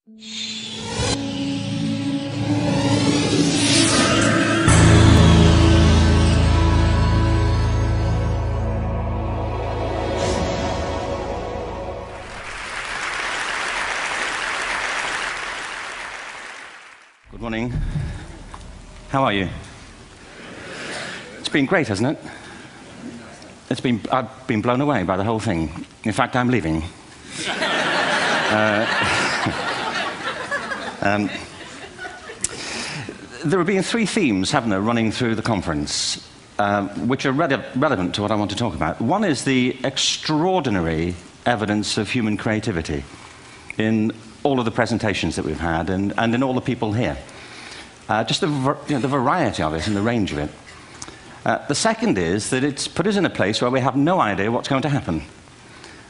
Good morning. How are you? It's been great, hasn't it? I've been blown away by the whole thing. In fact, I'm leaving. There have been three themes, haven't there, running through the conference, which are relevant to what I want to talk about. One is the extraordinary evidence of human creativity in all of the presentations that we've had and in all the people here. Just the variety of it and the range of it. The second is that it's put us in a place where we have no idea what's going to happen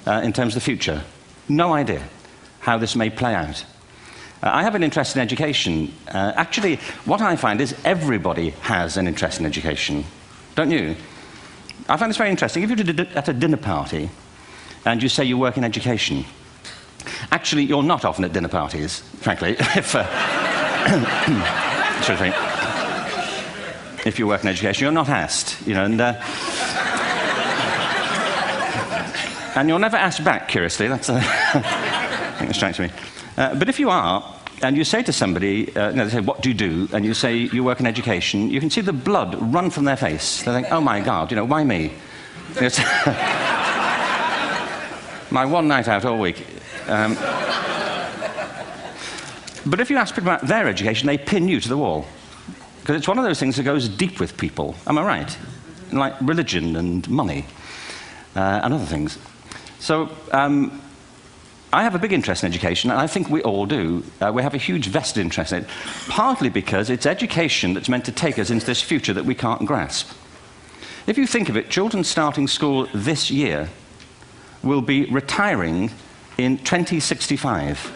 in terms of the future. No idea how this may play out. I have an interest in education. Actually, what I find is everybody has an interest in education. Don't you? I find this very interesting. If you're at a dinner party and you say you work in education, actually, you're not often at dinner parties, frankly, if you work in education. You're not asked, you know, and you're never asked back, curiously. That's I think that strikes me. But if you are, and you say to somebody, they say, what do you do? And you say, you work in education, you can see the blood run from their face. They think, oh my God, you know, why me? It's my one night out all week. But if you ask people about their education, they pin you to the wall. Because it's one of those things that goes deep with people. Am I right? Like religion and money and other things. So I have a big interest in education, and I think we all do. We have a huge vested interest in it, partly because it's education that's meant to take us into this future that we can't grasp. If you think of it, children starting school this year will be retiring in 2065.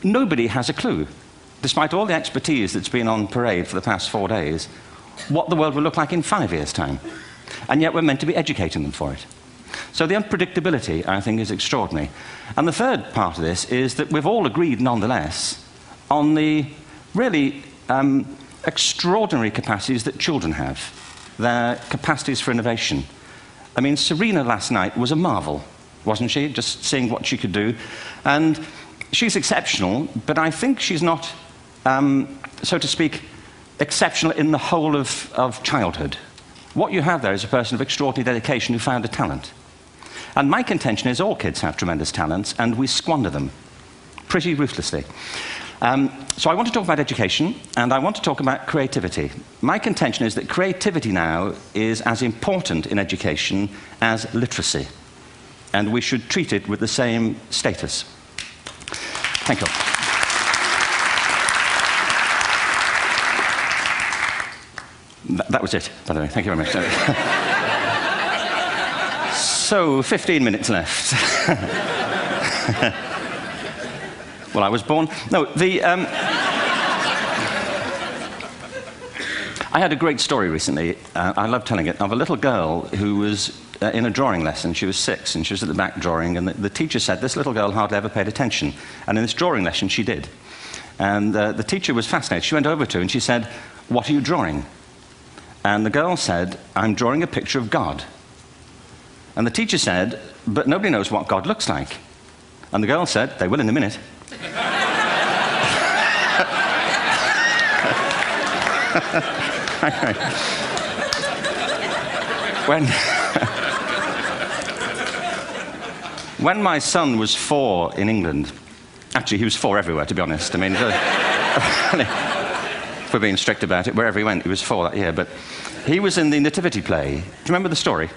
Nobody has a clue, despite all the expertise that's been on parade for the past 4 days, what the world will look like in 5 years' time. And yet we're meant to be educating them for it. So the unpredictability, I think, is extraordinary. And the third part of this is that we've all agreed, nonetheless, on the really extraordinary capacities that children have, their capacities for innovation. I mean, Serena last night was a marvel, wasn't she? Just seeing what she could do. And she's exceptional, but I think she's not, so to speak, exceptional in the whole of childhood. What you have there is a person of extraordinary dedication who found a talent. And my contention is all kids have tremendous talents, and we squander them pretty ruthlessly. So I want to talk about education, and I want to talk about creativity. My contention is that creativity now is as important in education as literacy, and we should treat it with the same status. Thank you. That was it, by the way. Thank you very much. So, 15 minutes left. Well, I was born... No, I had a great story recently, I love telling it, of a little girl who was in a drawing lesson. She was 6, and she was at the back drawing, and the teacher said this little girl hardly ever paid attention. And in this drawing lesson, she did. And the teacher was fascinated. She went over to her and she said, "What are you drawing?" And the girl said, "I'm drawing a picture of God." And the teacher said, "But nobody knows what God looks like." And the girl said, "They will in a minute." When my son was 4 in England, actually he was 4 everywhere, to be honest. I mean, if we're being strict about it, wherever he went, he was 4 that year. But he was in the Nativity play. Do you remember the story?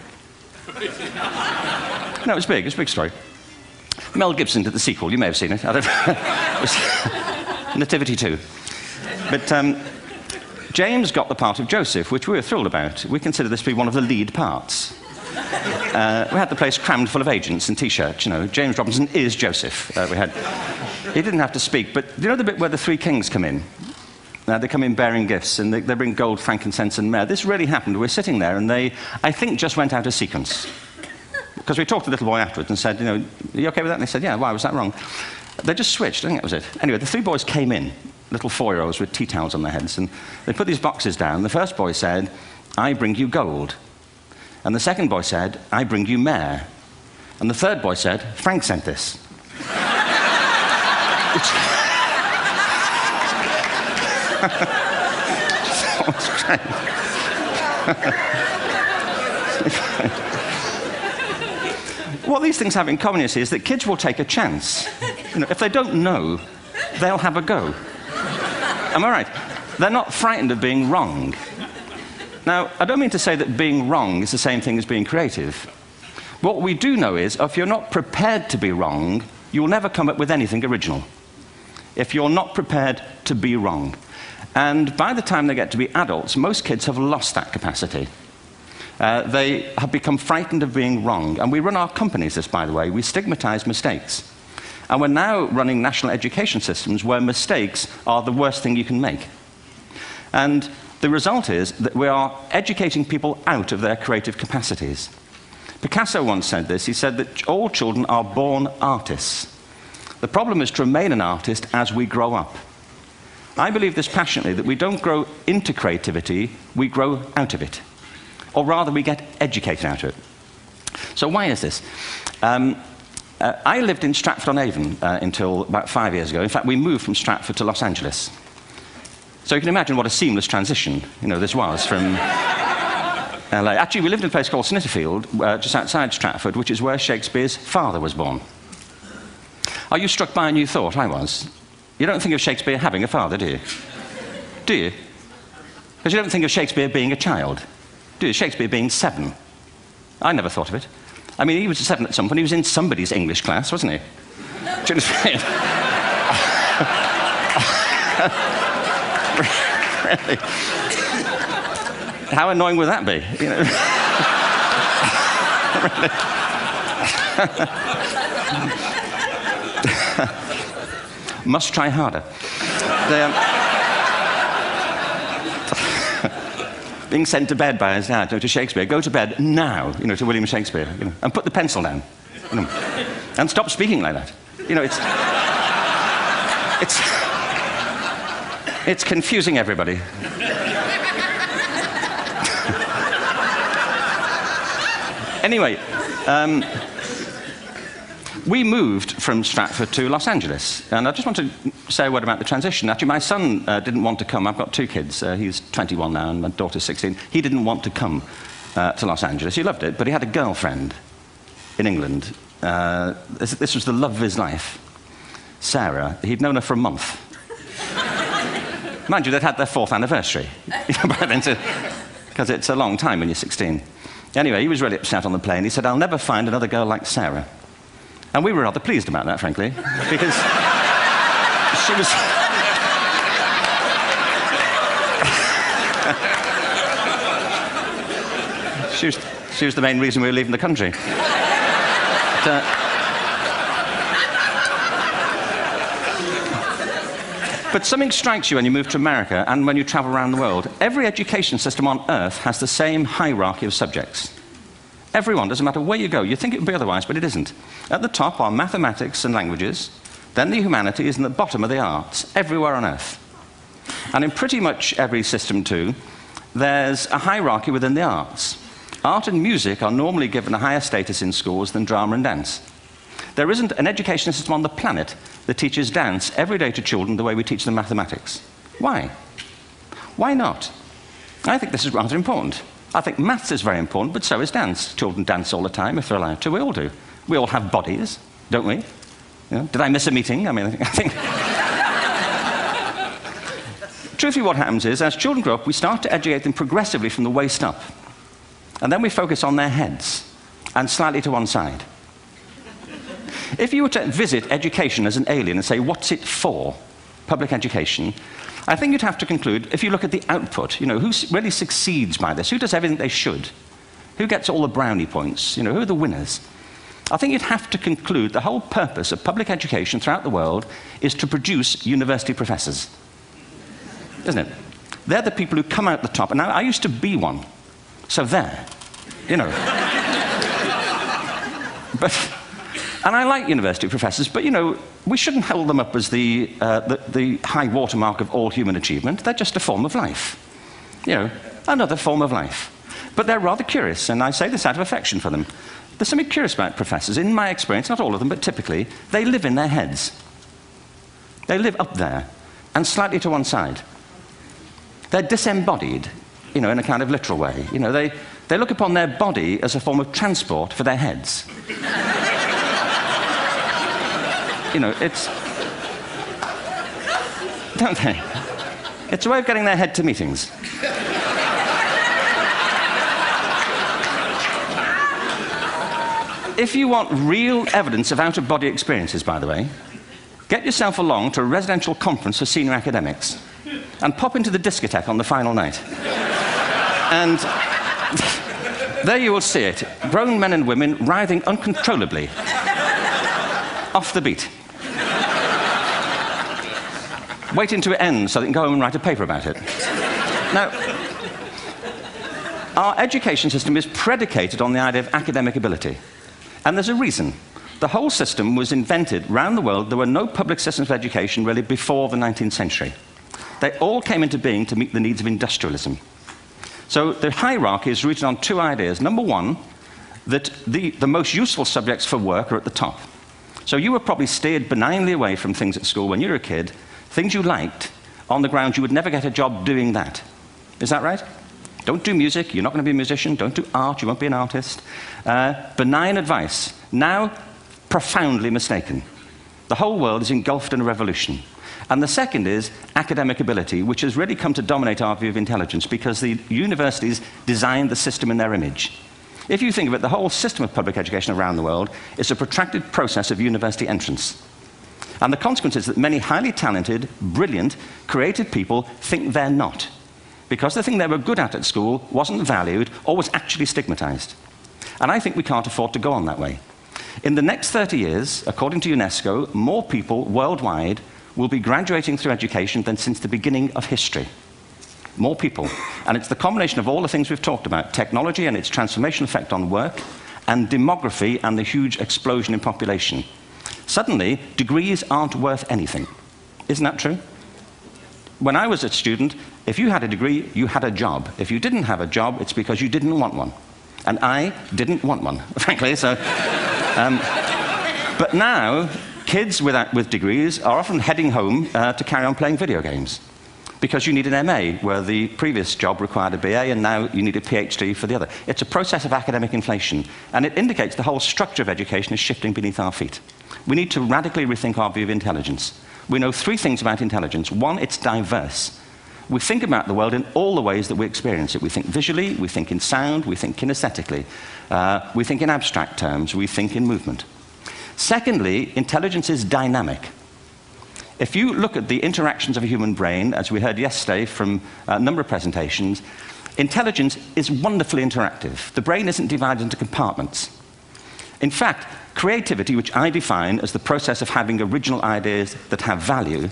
No, it was big. It was a big story. Mel Gibson did the sequel. You may have seen it. I don't know. It was Nativity 2. But James got the part of Joseph, which we were thrilled about. We consider this to be one of the lead parts. We had the place crammed full of agents and T-shirts, you know. James Robinson is Joseph. He didn't have to speak, but you know the bit where the 3 kings come in? They come in bearing gifts, and they bring gold, frankincense, and myrrh. This really happened. We're sitting there, and they, I think, just went out of sequence. Because we talked to the little boy afterwards and said, you know, are you okay with that? And they said, yeah, why was that wrong? They just switched, I think that was it. Anyway, the three boys came in, little 4-year-olds with tea towels on their heads, and they put these boxes down. The first boy said, "I bring you gold." And the second boy said, "I bring you mare." And the third boy said, "Frank sent this." What these things have in common, you see, is that kids will take a chance. You know, if they don't know, they'll have a go. Am I right? They're not frightened of being wrong. Now, I don't mean to say that being wrong is the same thing as being creative. What we do know is, if you're not prepared to be wrong, you'll never come up with anything original. If you're not prepared to be wrong. And by the time they get to be adults, most kids have lost that capacity. They have become frightened of being wrong. And we run our companies this, by the way. We stigmatize mistakes. And we're now running national education systems where mistakes are the worst thing you can make. And the result is that we are educating people out of their creative capacities. Picasso once said this. He said that all children are born artists. The problem is to remain an artist as we grow up. I believe this passionately, that we don't grow into creativity, we grow out of it. Or rather, we get educated out of it. So why is this? I lived in Stratford-on-Avon until about 5 years ago. In fact, we moved from Stratford to Los Angeles. So you can imagine what a seamless transition, you know, this was from LA. Actually, we lived in a place called Snitterfield, just outside Stratford, which is where Shakespeare's father was born. Are you struck by a new thought? I was. You don't think of Shakespeare having a father, do you? Do you? Because you don't think of Shakespeare being a child. Do you? Shakespeare being 7. I never thought of it. I mean, he was 7 at some point. He was in somebody's English class, wasn't he? Do you understand? Really? How annoying would that be? You know? Must try harder. Being sent to bed by his dad, to Shakespeare. Go to bed now, you know, to William Shakespeare, you know, and put the pencil down, you know, and stop speaking like that. You know, it's confusing everybody. Anyway, we moved from Stratford to Los Angeles, and I just want to say a word about the transition. Actually, my son didn't want to come. I've got 2 kids. He's 21 now, and my daughter's 16. He didn't want to come to Los Angeles. He loved it, but he had a girlfriend in England. This was the love of his life, Sarah. He'd known her for a month. Mind you, they'd had their 4th anniversary by then, because it's a long time when you're 16. Anyway, he was really upset on the plane. He said, "I'll never find another girl like Sarah." And we were rather pleased about that, frankly, because she was... she was the main reason we were leaving the country. But something strikes you when you move to America and when you travel around the world. Every education system on Earth has the same hierarchy of subjects. Everyone, doesn't matter where you go. You think it would be otherwise, but it isn't. At the top are mathematics and languages, then the humanities, and at the bottom are the arts, everywhere on Earth. And in pretty much every system, too, there's a hierarchy within the arts. Art and music are normally given a higher status in schools than drama and dance. There isn't an education system on the planet that teaches dance every day to children the way we teach them mathematics. Why? Why not? I think this is rather important. I think maths is very important, but so is dance. Children dance all the time if they're allowed to. We all do. We all have bodies, don't we? You know, did I miss a meeting? I mean, I think... Truthfully, what happens is, as children grow up, we start to educate them progressively from the waist up. And then we focus on their heads, and slightly to one side. If you were to visit education as an alien and say, what's it for, public education, I think you'd have to conclude, if you look at the output, you know, who really succeeds by this? Who does everything they should? Who gets all the brownie points? You know, who are the winners? I think you'd have to conclude the whole purpose of public education throughout the world is to produce university professors. Isn't it? They're the people who come out the top. And now, I used to be one. So there, you know. And I like university professors, but, you know, we shouldn't hold them up as the high watermark of all human achievement. They're just a form of life. You know, another form of life. But they're rather curious, and I say this out of affection for them. There's something curious about professors. In my experience, not all of them, but typically, they live in their heads. They live up there, and slightly to one side. They're disembodied, you know, in a kind of literal way. You know, they look upon their body as a form of transport for their heads. You know, it's... Don't they? It's a way of getting their head to meetings. If you want real evidence of out-of-body experiences, by the way, get yourself along to a residential conference for senior academics and pop into the discotheque on the final night. And there you will see it. Grown men and women writhing uncontrollably off the beat. Waiting to it ends so they can go home and write a paper about it. Now, our education system is predicated on the idea of academic ability. And there's a reason. The whole system was invented around the world. There were no public systems of education really before the 19th century. They all came into being to meet the needs of industrialism. So the hierarchy is rooted on two ideas. Number one, that the most useful subjects for work are at the top. So you were probably steered benignly away from things at school when you were a kid, things you liked, on the grounds you would never get a job doing that. Is that right? Don't do music, you're not going to be a musician. Don't do art, you won't be an artist. Benign advice. Now, profoundly mistaken. The whole world is engulfed in a revolution. And the second is academic ability, which has really come to dominate our view of intelligence because the universities designed the system in their image. If you think of it, the whole system of public education around the world is a protracted process of university entrance. And the consequence is that many highly talented, brilliant, creative people think they're not, because the thing they were good at school wasn't valued or was actually stigmatized. And I think we can't afford to go on that way. In the next 30 years, according to UNESCO, more people worldwide will be graduating through education than since the beginning of history. More people. And it's the combination of all the things we've talked about, technology and its transformational effect on work, and demography and the huge explosion in population. Suddenly, degrees aren't worth anything. Isn't that true? When I was a student, if you had a degree, you had a job. If you didn't have a job, it's because you didn't want one. And I didn't want one, frankly. So, but now, kids with degrees are often heading home to carry on playing video games. Because you need an MA, where the previous job required a BA, and now you need a PhD for the other. It's a process of academic inflation, and it indicates the whole structure of education is shifting beneath our feet. We need to radically rethink our view of intelligence. We know three things about intelligence. One, it's diverse. We think about the world in all the ways that we experience it. We think visually, we think in sound, we think kinesthetically, we think in abstract terms, we think in movement. Secondly, intelligence is dynamic. If you look at the interactions of a human brain, as we heard yesterday from a number of presentations, intelligence is wonderfully interactive. The brain isn't divided into compartments. In fact, creativity, which I define as the process of having original ideas that have value,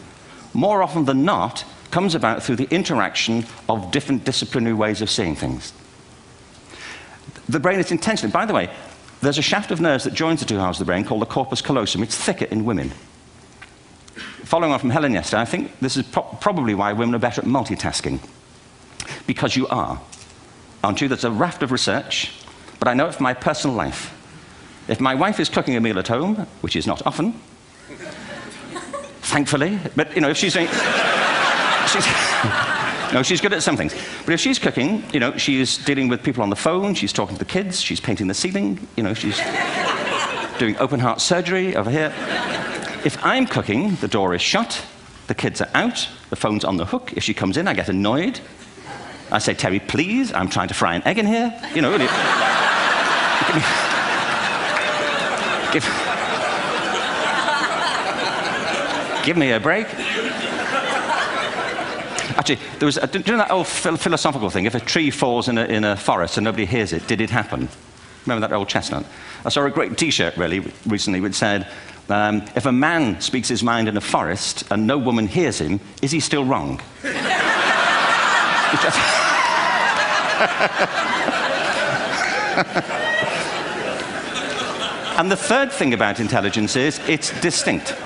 more often than not, comes about through the interaction of different disciplinary ways of seeing things. The brain is intentionally, by the way, there's a shaft of nerves that joins the two halves of the brain called the corpus callosum. It's thicker in women. Following on from Helen yesterday, I think this is probably why women are better at multitasking. Because you are. Aren't you? There's a raft of research, but I know it from my personal life. If my wife is cooking a meal at home, which is not often, thankfully, but you know, if she's doing... No, she's good at some things. But if she's cooking, you know, she's dealing with people on the phone, she's talking to the kids, she's painting the ceiling, you know, she's doing open heart surgery over here. If I'm cooking, the door is shut, the kids are out, the phone's on the hook. If she comes in, I get annoyed. I say, Terry, please, I'm trying to fry an egg in here. You know, give me a break. Actually, there was, do you know that old philosophical thing? If a tree falls in a forest and nobody hears it, did it happen? Remember that old chestnut? I saw a great T-shirt, really, recently, which said, if a man speaks his mind in a forest and no woman hears him, is he still wrong? And the third thing about intelligence is it's distinct.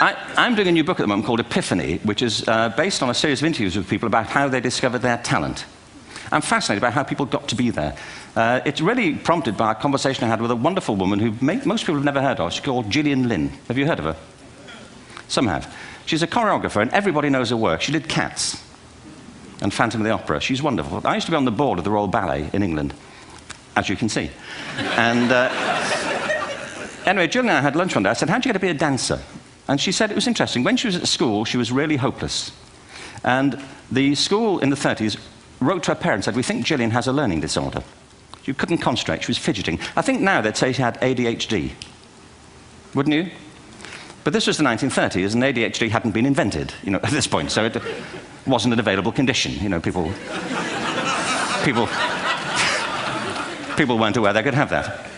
I'm doing a new book at the moment called Epiphany, which is based on a series of interviews with people about how they discovered their talent. I'm fascinated by how people got to be there. It's really prompted by a conversation I had with a wonderful woman who most people have never heard of. She's called Gillian Lynn. Have you heard of her? Some have. She's a choreographer, and everybody knows her work. She did Cats and Phantom of the Opera. She's wonderful. I used to be on the board of the Royal Ballet in England, as you can see. And anyway, Gillian and I had lunch one day. I said, how'd you get to be a dancer? And she said it was interesting. When she was at school, she was really hopeless. And the school in the 30s wrote to her parents and said, we think Gillian has a learning disorder. She couldn't concentrate, she was fidgeting. I think now they'd say she had ADHD. Wouldn't you? But this was the 1930s, and ADHD hadn't been invented, at this point, so it wasn't an available condition. People weren't aware they could have that.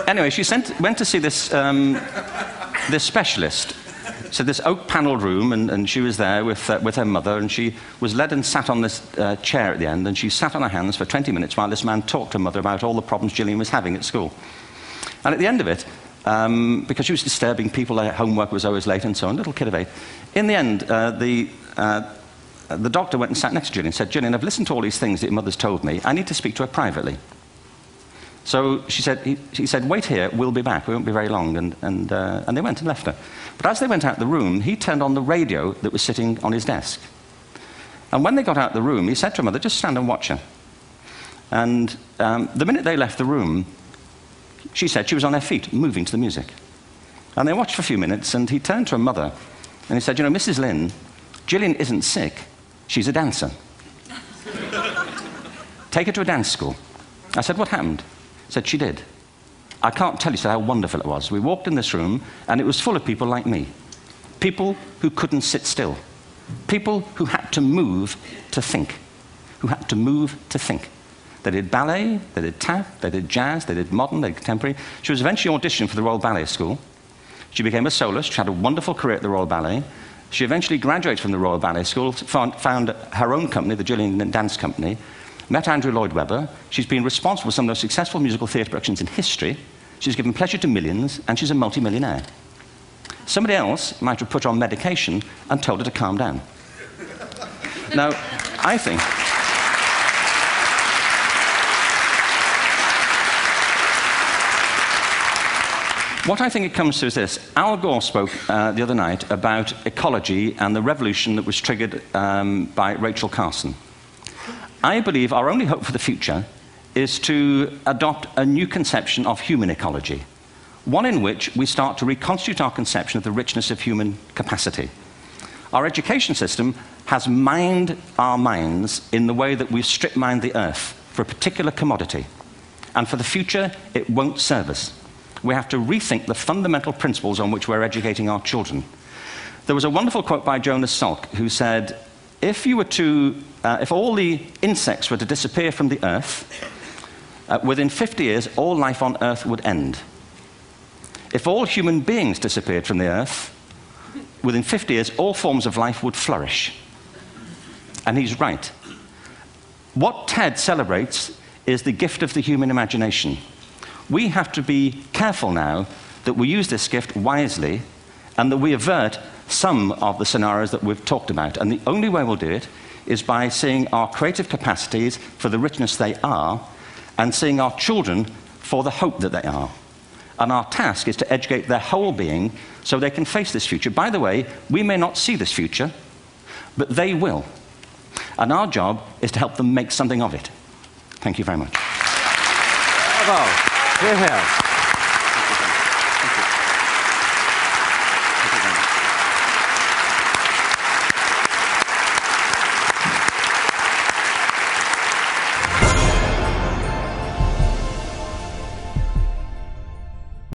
Anyway, she went to see this specialist. So this oak-panelled room, and she was there with her mother, and she was led and sat on this chair at the end, and she sat on her hands for 20 minutes while this man talked to her mother about all the problems Gillian was having at school. And at the end of it, because she was disturbing people, her homework was always late and so on, little kid of 8, in the end, the doctor went and sat next to Gillian and said, Gillian, I've listened to all these things that your mother's told me. I need to speak to her privately. So he said, wait here, we'll be back, we won't be very long, and they went and left her. But as they went out the room, he turned on the radio that was sitting on his desk. And when they got out the room, he said to her mother, just stand and watch her. And the minute they left the room, she said she was on her feet, moving to the music. And they watched for a few minutes, and he turned to her mother, and he said, Mrs. Lynn, Gillian isn't sick, she's a dancer. Take her to a dance school. I said, what happened? He said, she did. I can't tell you how wonderful it was. We walked in this room, and it was full of people like me. People who couldn't sit still. People who had to move to think. Who had to move to think. They did ballet, they did tap, they did jazz, they did modern, they did contemporary. She was eventually auditioned for the Royal Ballet School. She became a soloist. She had a wonderful career at the Royal Ballet. She eventually graduated from the Royal Ballet School, found her own company, the Gillian Dance Company, met Andrew Lloyd Webber. She's been responsible for some of the most successful musical theatre productions in history. She's given pleasure to millions, and she's a multi-millionaire. Somebody else might have put her on medication and told her to calm down. Now, I think... What I think it comes to is this. Al Gore spoke the other night about ecology and the revolution that was triggered by Rachel Carson. I believe our only hope for the future is to adopt a new conception of human ecology, one in which we start to reconstitute our conception of the richness of human capacity. Our education system has mined our minds in the way that we've strip-mined the earth for a particular commodity, and for the future, it won't serve us. We have to rethink the fundamental principles on which we're educating our children. There was a wonderful quote by Jonas Salk, who said, if all the insects were to disappear from the earth, within 50 years, all life on earth would end. If all human beings disappeared from the earth, within 50 years, all forms of life would flourish. And he's right. What TED celebrates is the gift of the human imagination. We have to be careful now that we use this gift wisely and that we avert some of the scenarios that we've talked about. And the only way we'll do it is by seeing our creative capacities for the richness they are and seeing our children for the hope that they are. And our task is to educate their whole being so they can face this future. By the way, we may not see this future, but they will. And our job is to help them make something of it. Thank you very much. Bravo. Here, here.